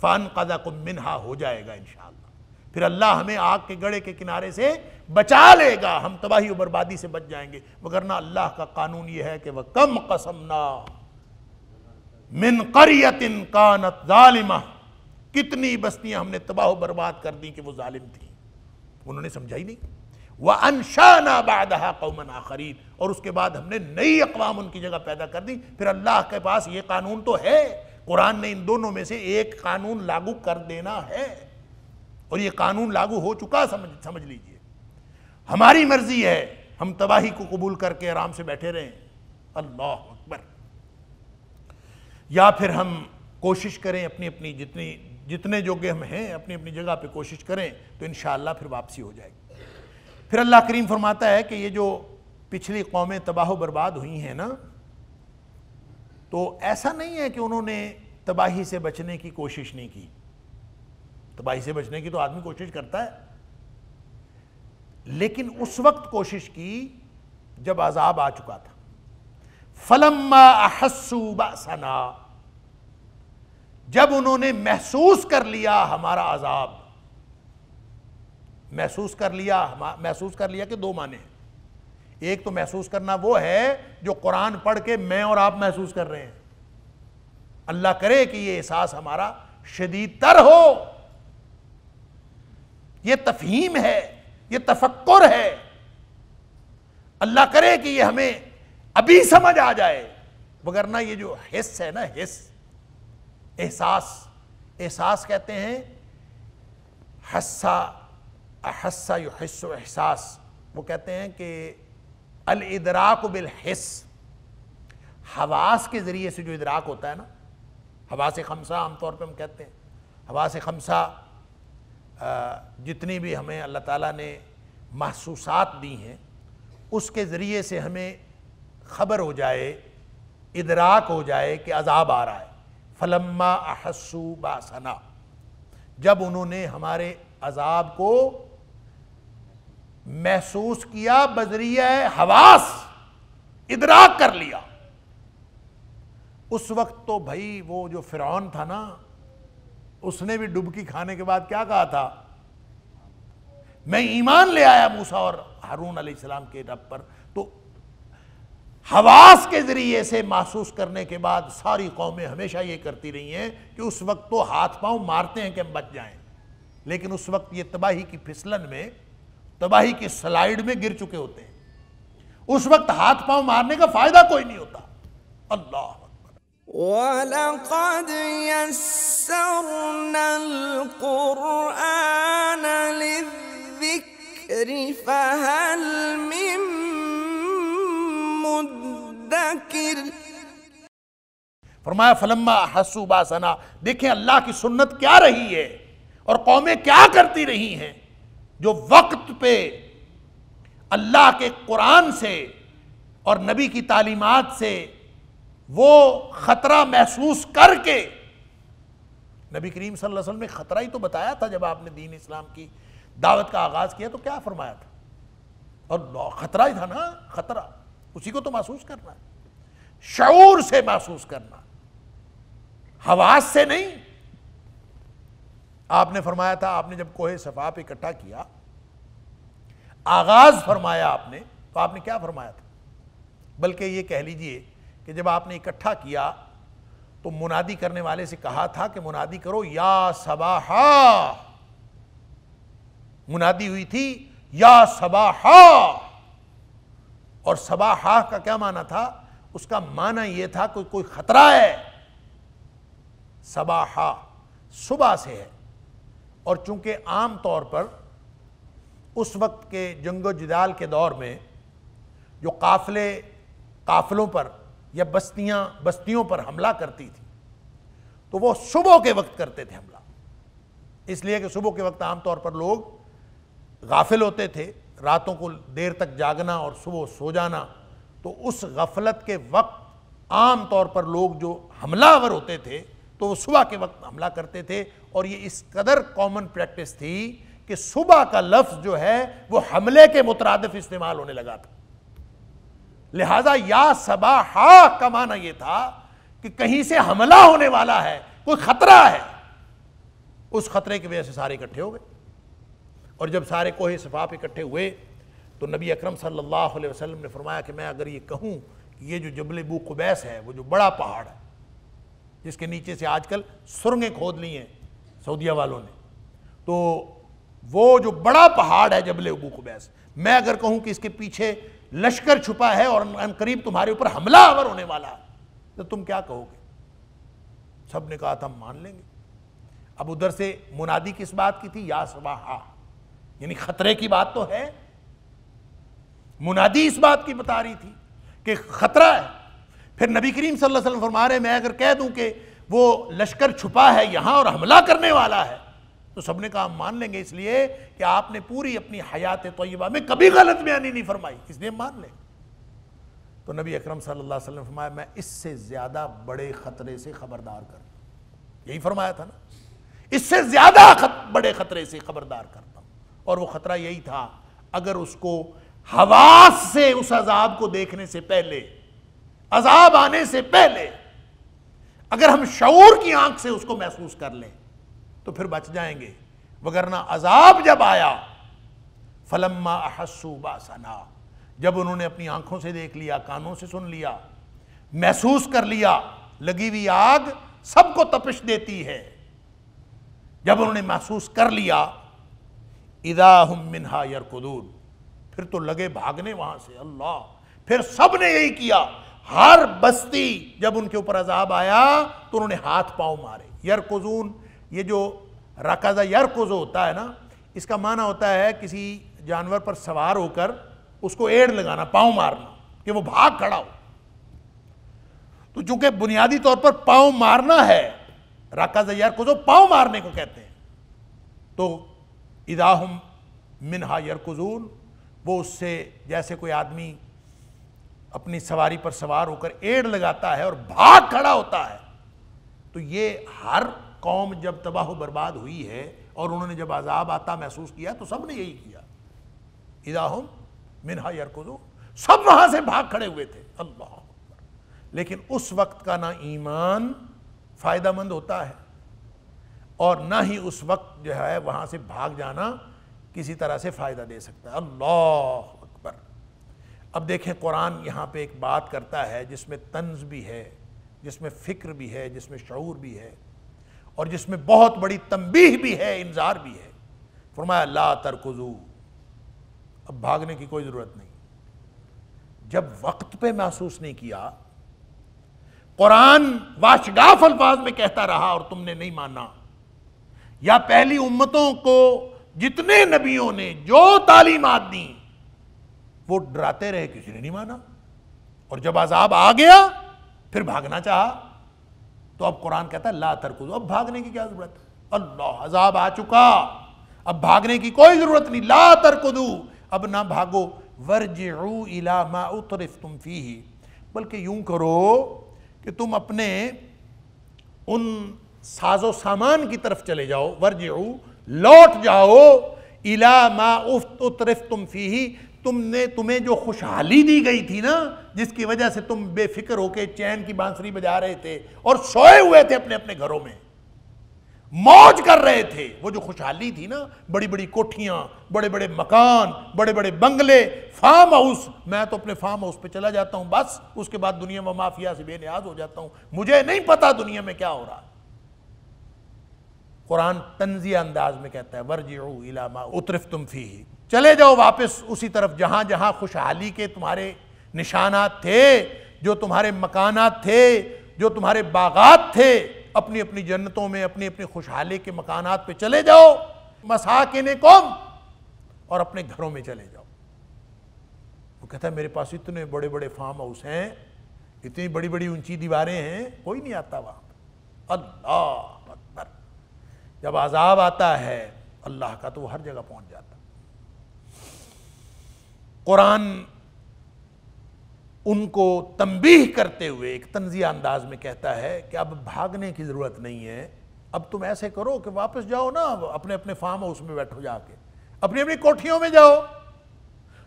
Speaker 2: فَأَنْقَذَكُم مِّنْہَا ہو جائے گا انشاءاللہ۔ پھر اللہ ہمیں آگ کے گڑھے کے کنارے سے بچا لے گا، ہم تباہی و بربادی سے بچ جائیں گے۔ وگرنہ اللہ کا قانون یہ ہے کہ وَكَمْ قَسَمْنَا مِنْ قَرْيَةٍ كَانَتْ ظَالِمَةً، کتنی بستیاں ہم نے تباہ و برباد کر دیں کہ وہ ظالم تھیں، انہوں نے سمجھا ہی نہیں۔ وَأَنْشَأْنَا بَعْدَهَا قَوْمًا آخَرِينَ، اور اس کے بعد ہم نے نئی اقوام ان کی جگہ پیدا کر دی۔ پھر اللہ کے پاس یہ قانون تو ہے، قرآن نے ان دونوں میں سے ایک قانون لاگو کر دینا ہے، اور یہ قانون لاگو ہو چکا، سمجھ لیجئے۔ ہماری مرضی ہے ہم تباہی کو قبول کر کے آرام سے بیٹھے رہیں، اللہ اکبر، یا پھر ہم کوشش کریں اپنی اپنی جتنے جوگے ہم ہیں اپنی اپنی جگہ پہ کوشش کریں تو انشاءاللہ پھر واپسی ہو جائے گی۔ پھر اللہ کریم فرماتا ہے کہ یہ جو پچھلی قومیں تباہ و برباد ہوئی ہیں نا، تو ایسا نہیں ہے کہ انہوں نے تباہی سے بچنے کی کوشش نہیں کی۔ تباہی سے بچنے کی تو آدمی کوشش کرتا ہے، لیکن اس وقت کوشش کی جب عذاب آ چکا تھا۔ فَلَمَّا أَحَسُّوا بَأْسَنَا، جب انہوں نے محسوس کر لیا ہمارا عذاب۔ محسوس کر لیا کہ دو معنی ہیں۔ ایک تو محسوس کرنا وہ ہے جو قرآن پڑھ کے میں اور آپ محسوس کر رہے ہیں، اللہ کرے کہ یہ احساس ہمارا شدید تر ہو، یہ تفہیم ہے، یہ تفکر ہے، اللہ کرے کہ یہ ہمیں ابھی سمجھ آ جائے۔ وگرنہ یہ جو حس ہے نا، احساس کہتے ہیں، احس یحس احساس، وہ کہتے ہیں کہ الادراک بالحس، حواس کے ذریعے سے جو ادراک ہوتا ہے نا، حواس خمسہ عام طور پہ ہم کہتے ہیں، حواس خمسہ جتنی بھی ہمیں اللہ تعالیٰ نے محسوسات دی ہیں اس کے ذریعے سے ہمیں خبر ہو جائے، ادراک ہو جائے کہ عذاب آ رہا ہے۔ فَلَمَّا أَحَسُّوا بَأْسَنَا، جب انہوں نے ہمارے عذاب کو محسوس کیا بذریعہ حواس، ادراک کر لیا، اس وقت تو بھائی وہ جو فرعون تھا نا، اس نے بھی ڈبکی کھانے کے بعد کیا کہا تھا؟ میں ایمان لے آیا موسیٰ اور ہارون علیہ السلام کے رب پر۔ تو حواس کے ذریعے سے محسوس کرنے کے بعد ساری قومیں ہمیشہ یہ کرتی رہی ہیں کہ اس وقت تو ہاتھ پاؤں مارتے ہیں کہ ہم بچ جائیں، لیکن اس وقت یہ تباہی کی پھسلن میں، تباہی کی سلائیڈ میں گر چکے ہوتے ہیں، اس وقت ہاتھ پاؤں مارنے کا فائدہ کوئی نہیں ہوتا۔ اللہ
Speaker 1: وَلَقَدْ يَسَّرْنَا الْقُرْآنَ لِلذِّكْرِ فَهَلْ مِن مُّدَّكِرٍ
Speaker 2: فرمایا فلما احسوا باسنا، دیکھیں اللہ کی سنت کیا رہی ہے اور قومیں کیا کرتی رہی ہیں، جو وقت پہ اللہ کے قرآن سے اور نبی کی تعلیمات سے وہ خطرہ محسوس کر کے، نبی کریم صلی اللہ علیہ وسلم نے خطرہ ہی تو بتایا تھا جب آپ نے دین اسلام کی دعوت کا آغاز کیا، تو کیا فرمایا تھا؟ اور خطرہ ہی تھا نا، خطرہ اسی کو تو محسوس کرنا ہے، شعور سے محسوس کرنا، حواس سے نہیں۔ آپ نے فرمایا تھا، آپ نے جب کوہ صفا پہ اکٹھا کیا، آغاز فرمایا آپ نے، تو آپ نے کیا فرمایا تھا؟ بلکہ یہ کہہ لیجئے کہ جب آپ نے اکٹھا کیا تو منادی کرنے والے سے کہا تھا کہ منادی کرو یا صباحا، منادی ہوئی تھی یا صباحا، اور صباحا کا کیا معنی تھا؟ اس کا معنی یہ تھا کہ کوئی خطرہ ہے، صباحا صبح سے ہے۔ اور چونکہ عام طور پر اس وقت کے جنگ و جدال کے دور میں جو قافلوں پر یا بستیوں پر حملہ کرتی تھی تو وہ صبح کے وقت کرتے تھے حملہ، اس لیے کہ صبح کے وقت عام طور پر لوگ غافل ہوتے تھے، راتوں کو دیر تک جاگنا اور صبح سو جانا، تو اس غفلت کے وقت عام طور پر لوگ جو حملہ آور ہوتے تھے تو وہ صبح کے وقت حملہ کرتے تھے، اور یہ اس قدر کامن پریکٹس تھی کہ صبح کا لفظ جو ہے وہ حملے کے مترادف استعمال ہونے لگا تھا۔ لہذا یا صباحا کا معنی یہ تھا کہ کہیں سے حملہ ہونے والا ہے، کوئی خطرہ ہے۔ اس خطرے کی وجہ سے سارے اکٹھے ہو گئے، اور جب سارے کوہ صفا پہ اکٹھے ہوئے تو نبی اکرم صلی اللہ علیہ وسلم نے فرمایا کہ میں اگر یہ کہوں کہ یہ جو جبل ابو قبیس ہے، وہ جو بڑا پہاڑ ہے جس کے نیچے سے آج کل سرنگیں کھود لی ہیں سعودیہ والوں نے، تو وہ جو بڑا پہاڑ ہے جبل ابو قبیس، میں اگر کہوں کہ اس کے پیچھے لشکر چھپا ہے اور ان قریب تمہارے اوپر حملہ آور ہونے والا ہے، تو تم کیا کہو گے؟ سب نے کہا تھا ہم مان لیں گے۔ اب ادھر سے منادی کس بات کی تھی؟ یا صباحا، یعنی خطرے کی بات تو ہے، منادی اس بات کی بتا رہی تھی کہ خطرہ ہے۔ پھر نبی کریم صلی اللہ علیہ وسلم فرما رہے میں اگر کہہ دوں کہ وہ لشکر چھپا ہے یہاں اور حملہ کرنے والا ہے، تو سب نے کہا ہم مان لیں گے، اس لیے کہ آپ نے پوری اپنی حیات طیبہ میں کبھی غلط بیانی نہیں فرمائی، اس لیے ہم مان لیں۔ تو نبی اکرم صلی اللہ علیہ وسلم فرمایا میں اس سے زیادہ بڑے خطرے سے خبردار کرتا ہوں، یہی فرمایا تھا نا، اس سے زیادہ بڑے خطرے سے خبردار کرتا ہوں۔ اور وہ خطرہ یہی تھا، اگر اس کو حواس سے اس عذاب کو دیکھنے سے پہلے، عذاب آنے سے پہلے اگر ہم شعور کی آنکھ سے اس کو محسوس کر لیں تو پھر بچ جائیں گے، وگرنہ عذاب جب آیا فلما احسوا باسنا، جب انہوں نے اپنی آنکھوں سے دیکھ لیا، کانوں سے سن لیا، محسوس کر لیا، لگی ہوئی آگ سب کو تپش دیتی ہے، جب انہوں نے محسوس کر لیا اذا ہم منہا یرکضون، پھر تو لگے بھاگنے وہاں سے۔ اللہ، پھر سب نے یہی کیا، ہر بستی جب ان کے اوپر عذاب آیا تو انہوں نے ہاتھ پاؤں مارے۔ یرکضون، یہ جو رکض یرکض ہوتا ہے نا، اس کا معنی ہوتا ہے کسی جانور پر سوار ہو کر اس کو ایڑ لگانا، پاؤں مارنا، کہ وہ بھاگ کھڑا ہو۔ تو چونکہ بنیادی طور پر پاؤں مارنا ہے، رکض یرکض پاؤں مارنے کو کہتے ہیں، تو اذا ہم منہا یرکضون، وہ اس سے جیسے کوئی آدمی اپنی سواری پر سوار ہو کر ایڑ لگاتا ہے اور بھاگ کھڑا ہوتا ہے، تو یہ ہر قوم جب تباہ و برباد ہوئی ہے اور انہوں نے جب عذاب آتا محسوس کیا تو سب نے یہی کیا، اذا ہم منہا یرکضون، سب وہاں سے بھاگ کھڑے ہوئے تھے۔ اللہ اکبر۔ لیکن اس وقت کا نہ ایمان فائدہ مند ہوتا ہے اور نہ ہی اس وقت جو ہے وہاں سے بھاگ جانا کسی طرح سے فائدہ دے سکتا ہے۔ اللہ اکبر۔ اب دیکھیں قرآن یہاں پہ ایک بات کرتا ہے جس میں طنز بھی ہے، جس میں فکر بھی ہے، جس میں شعور بھی ہے، اور جس میں بہت بڑی تنبیہ بھی ہے، انذار بھی ہے۔ فرمایا لا ترکضوا، اب بھاگنے کی کوئی ضرورت نہیں۔ جب وقت پہ محسوس نہیں کیا، قرآن واشگاف الفاظ میں کہتا رہا اور تم نے نہیں مانا، یا پہلی امتوں کو جتنے نبیوں نے جو تعلیمات دیں وہ ڈراتے رہے، کسی نے نہیں مانا، اور جب عذاب آ گیا پھر بھاگنا چاہا، تو اب قرآن کہتا ہے لا ترکضوا، اب بھاگنے کی کیا ضرورت ہے؟ اللہ، عذاب آ چکا، اب بھاگنے کی کوئی ضرورت نہیں، لا ترکضوا، اب نہ بھاگو، وارجعوا الی ما اترفتم فیہ، بلکہ یوں کرو کہ تم اپنے ان ساز و سامان کی طرف چلے جاؤ، ورجعوا، لوٹ جاؤ، الی ما اترفتم فیہ، تمہیں جو خوشحالی دی گئی تھی نا، جس کی وجہ سے تم بے فکر ہو کے چین کی بانسری بجا رہے تھے اور سوئے ہوئے تھے اپنے اپنے گھروں میں، موج کر رہے تھے، وہ جو خوشحالی تھی نا، بڑی بڑی کوٹھیاں، بڑے بڑے مکان، بڑے بڑے بنگلے، فارم ہاؤس، میں تو اپنے فارم ہاؤس پہ چلا جاتا ہوں، بس اس کے بعد دنیا میں مافیا سے بے نیاز ہو جاتا ہوں، مجھے نہیں پتا دنیا میں کیا ہو رہا ہے۔ قرآن طنزیہ انداز میں کہتا ہے ورجعوا الی ما اترفتم فیہ، چلے جاؤ واپس اسی طرف جہاں جہاں خوشحالی کے تمہارے نشانات تھے، جو تمہارے مکانات تھے، جو تمہارے باغات تھے، اپنی اپنی جنتوں میں، اپنی اپنی خوشحالی کے مکانات پہ چلے جاؤ، مساکنکم، اور اپنے گھروں میں چلے جاؤ۔ وہ کہتا ہے میرے پاس اتنے بڑے بڑے فارم ہاؤس ہیں، اتنی بڑی بڑی اونچی دیواریں ہیں، کوئی نہیں آتا وہاں پہ۔ اللہ اکبر، جب عذاب آتا ہے اللہ کا تو وہ ہر جگہ پہنچ جاتا۔ قرآن ان کو تنبیہ کرتے ہوئے ایک طنزیہ انداز میں کہتا ہے کہ اب بھاگنے کی ضرورت نہیں ہے، اب تم ایسے کرو کہ واپس جاؤ نا، اپنے اپنے فارم ہاؤس میں بیٹھو، جا کے اپنی اپنی کوٹھیوں میں جاؤ،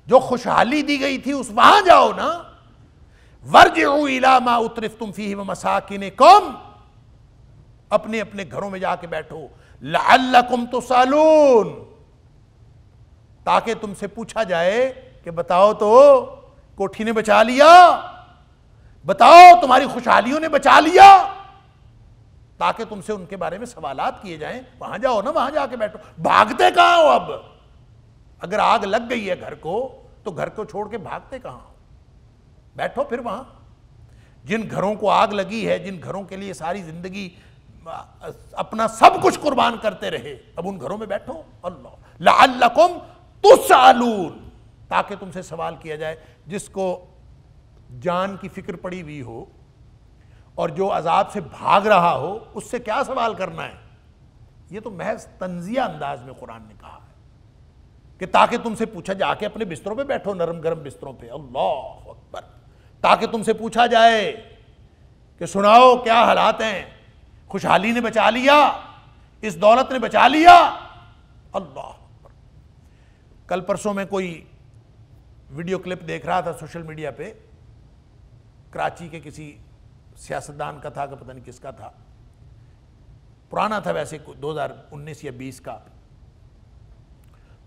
Speaker 2: جو خوشحالی دی گئی تھی اس وہاں جاؤ نا، وارجعوا الی ما اترفتم فیہ ومساکنکم، اپنے اپنے گھروں میں جا کے بیٹھو، لعلکم تسألون، تاکہ تم سے پوچھا جائے کہ بتاؤ تو کوٹھی نے بچا لیا، بتاؤ تمہاری خوشحالیوں نے بچا لیا، تاکہ تم سے ان کے بارے میں سوالات کیے جائیں۔ وہاں جاؤ نا، وہاں جا کے بیٹھو، بھاگتے کہاں ہو؟ اب اگر آگ لگ گئی ہے گھر کو تو گھر کو چھوڑ کے بھاگتے کہاں ہو؟ بیٹھو پھر وہاں۔ جن گھروں کو آگ لگی ہے، جن گھروں کے لیے ساری زندگی اپنا سب کچھ قربان کرتے رہے، اب ان گھروں میں بیٹھو۔ اللہ، لعلکم تسألون، تاکہ تم سے سوال کیا جائے۔ جس کو جان کی فکر پڑی ہوئی ہو اور جو عذاب سے بھاگ رہا ہو، اس سے کیا سوال کرنا ہے؟ یہ تو محض طنزیہ انداز میں قرآن نے کہا ہے کہ تاکہ تم سے پوچھا، جا کے اپنے بستروں پہ بیٹھو، نرم گرم بستروں پہ، اللہ اکبر، تاکہ تم سے پوچھا جائے کہ سناؤ کیا حالات ہیں، خوشحالی نے بچا لیا، اس دولت نے بچا لیا؟ اللہ اکبر۔ کل پرسوں میں کوئی ویڈیو کلپ دیکھ رہا تھا سوشل میڈیا پہ، کراچی کے کسی سیاستدان کا تھا کہ پتہ نہیں کس کا تھا، پرانا تھا ویسے 2019 یا 20 کا،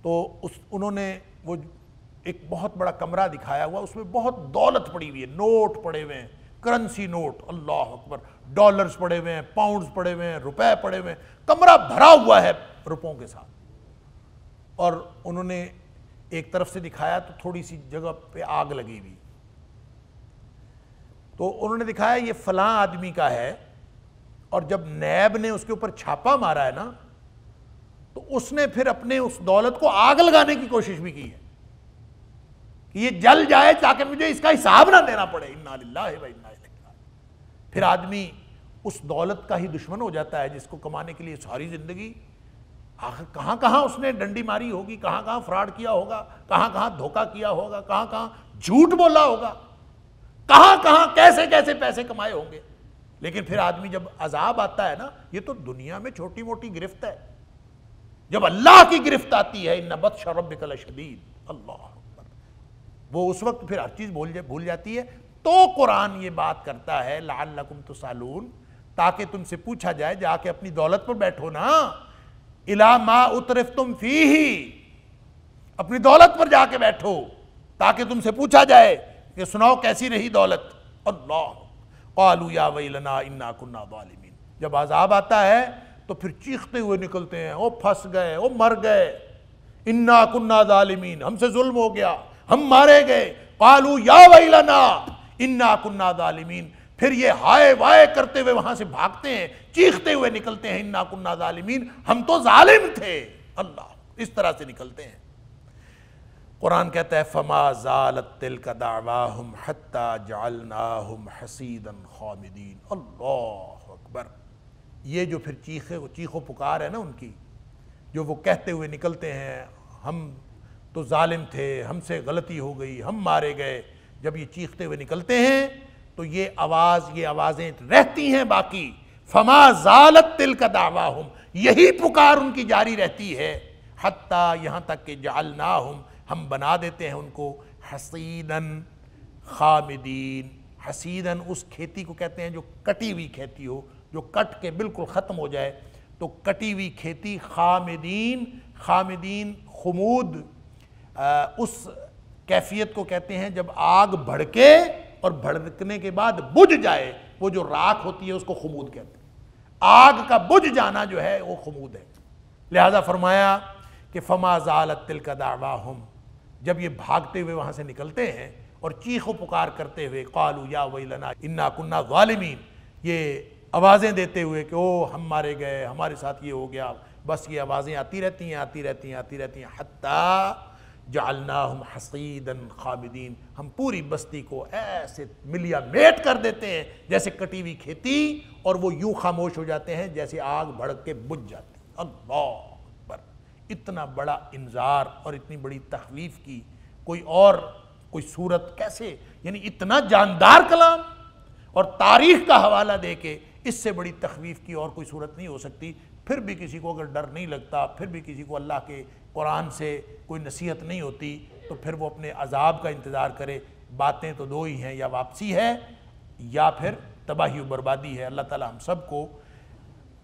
Speaker 2: تو انہوں نے وہ ایک بہت بڑا کمرہ دکھایا ہوا، اس میں بہت دولت پڑی ہوئی ہے، نوٹ پڑے ہوئے ہیں، کرنسی نوٹ، اللہ اکبر، ڈالرز پڑے ہوئے ہیں، پاؤنڈز پڑے ہوئے ہیں، روپے پڑے ہوئے ہیں، کمرہ بھرا ہوا ہے روپوں کے ساتھ۔ اور انہوں نے ایک طرف سے دکھایا تو تھوڑی سی جگہ پہ آگ لگی ہوئی، تو انہوں نے دکھایا یہ فلاں آدمی کا ہے، اور جب نیب نے اس کے اوپر چھاپا مارا ہے نا، تو اس نے پھر اپنے اس دولت کو آگ لگانے کی کوشش بھی کی ہے کہ یہ جل جائے تاکہ مجھے اس کا حساب نہ دینا پڑے۔ انا للہ و انا الیہ راجعون۔ پھر آدمی اس دولت کا ہی دشمن ہو جاتا ہے جس کو کمانے کے لیے ساری زندگی، آخر کہاں کہاں اس نے ڈنڈی ماری ہوگی، کہاں کہاں فراڈ کیا ہوگا، کہاں کہاں دھوکہ کیا ہوگا، کہاں کہاں جھوٹ بولا ہوگا، کہاں کہاں کیسے کیسے پیسے کمائے ہوں گے۔ لیکن پھر آدمی جب عذاب آتا ہے نا، یہ تو دنیا میں چھوٹی موٹی گرفت ہے، جب اللہ کی گرفت آتی ہے، ان بطش ربک لشدید، اللہ اکبر، وہ اس وقت پھر ہر چیز بھول جاتی ہے۔ تو قرآن یہ بات کرتا ہے لعلکم تسألون، تاکہ تم سے پوچھا جائے، جا کے اپنی دولت پر بیٹھو نا، الی ما اترفتم فیہ، اپنی دولت پر جا کے بیٹھو تاکہ تم سے پوچھا جائے کہ سناؤ کیسی رہی دولت۔ اللہ، قالوا یا ویلنا انا کنا ظالمین، جب عذاب آتا ہے تو پھر چیختے ہوئے نکلتے ہیں، او پھنس گئے، او مر گئے، انا کنا ظالمین، ہم سے ظلم ہو گیا، ہم مارے گئے۔ قالوا یا ویلنا انا کنا ظالمین، پھر یہ ہائے وائے کرتے ہوئے وہاں سے بھاگتے ہیں، چیختے ہوئے نکلتے ہیں، انا کنا ظالمین، ہم تو ظالم تھے۔ اللہ، اس طرح سے نکلتے ہیں۔ قرآن کہتا ہے فما زالت تلک دعواہم حتی جعلناہم حصیدا خامدین۔ اللہ اکبر۔ یہ جو پھر چیخ و پکار ہے نا ان کی، جو وہ کہتے ہوئے نکلتے ہیں ہم تو ظالم تھے، ہم سے غلطی ہو گئی، ہم مارے گئے، جب یہ چیختے ہوئے نکلتے ہیں تو یہ آوازیں رہتی ہیں باقی۔ فما زالت تلک دعواہم، یہی پکار ان کی جاری رہتی ہے، حتیٰ یہاں تک کہ جعلناہم، ہم بنا دیتے ہیں ان کو حصیداً خامدین۔ حصیداً اس کھیتی کو کہتے ہیں جو کٹی ہوئی کھیتی ہو، جو کٹ کے بالکل ختم ہو جائے، تو کٹی ہوئی کھیتی۔ خامدین، خامدین خمود اس کیفیت کو کہتے ہیں جب آگ بھڑکے اور بھڑکنے کے بعد بجھ جائے، وہ جو راکھ ہوتی ہے اس کو خمود کہتے ہیں۔ آگ کا بجھ جانا جو ہے وہ خمود ہے۔ لہذا فرمایا کہ فما زالت تلک دعواہم، جب یہ بھاگتے ہوئے وہاں سے نکلتے ہیں اور چیخ و پکار کرتے ہوئے قالوا یا ویلنا انا کنا ظالمین، یہ آوازیں دیتے ہوئے کہ او ہم مارے گئے، ہمارے ساتھ یہ ہو گیا، بس یہ آوازیں آتی رہتی ہیں حتیٰ جعلناہم حصیدا خامدین، ہم پوری بستی کو ایسے ملیا میٹ کر دیتے ہیں جیسے کٹی ہوئی کھیتی، اور وہ یوں خاموش ہو جاتے ہیں جیسے آگ بھڑک کے بجھ جاتی ہے۔ اللہ اکبر۔ اتنا بڑا انذار اور اتنی بڑی تخویف کی کوئی صورت کیسے، یعنی اتنا جاندار کلام اور تاریخ کا حوالہ دے کے اس سے بڑی تخویف کی اور کوئی صورت نہیں ہو سکتی۔ پھر بھی کسی کو اگر ڈر نہیں لگتا، پھر بھی کسی کو اللہ کے قرآن سے کوئی نصیحت نہیں ہوتی، تو پھر وہ اپنے عذاب کا انتظار کرے۔ باتیں تو دو ہی ہیں، یا واپسی ہے یا پھر تباہی و بربادی ہے۔ اللہ تعالی ہم سب کو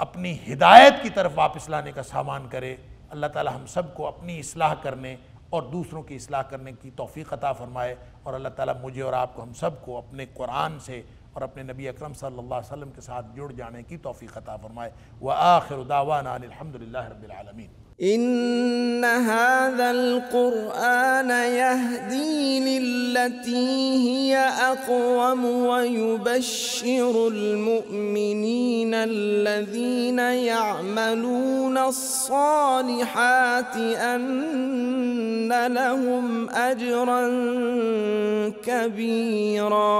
Speaker 2: اپنی ہدایت کی طرف واپس لانے کا سامان کرے۔ اللہ تعالی ہم سب کو اپنی اصلاح کرنے اور دوسروں کی اصلاح کرنے کی توفیق عطا فرمائے، اور اللہ تعالی مجھے اور آپ کو ہم سب کو اپنے قرآن سے اور اپنے نبی اکرم صلی اللہ علیہ وسلم کے ساتھ جڑ جانے کی توفیق عطا فرمائے۔ وآخر دعوانا ان الحمدللہ رب العالمین۔
Speaker 1: إن هذا القرآن يهدي للتي هي أقوم ويبشر المؤمنين الذين يعملون الصالحات أن لهم أجرا كبيرا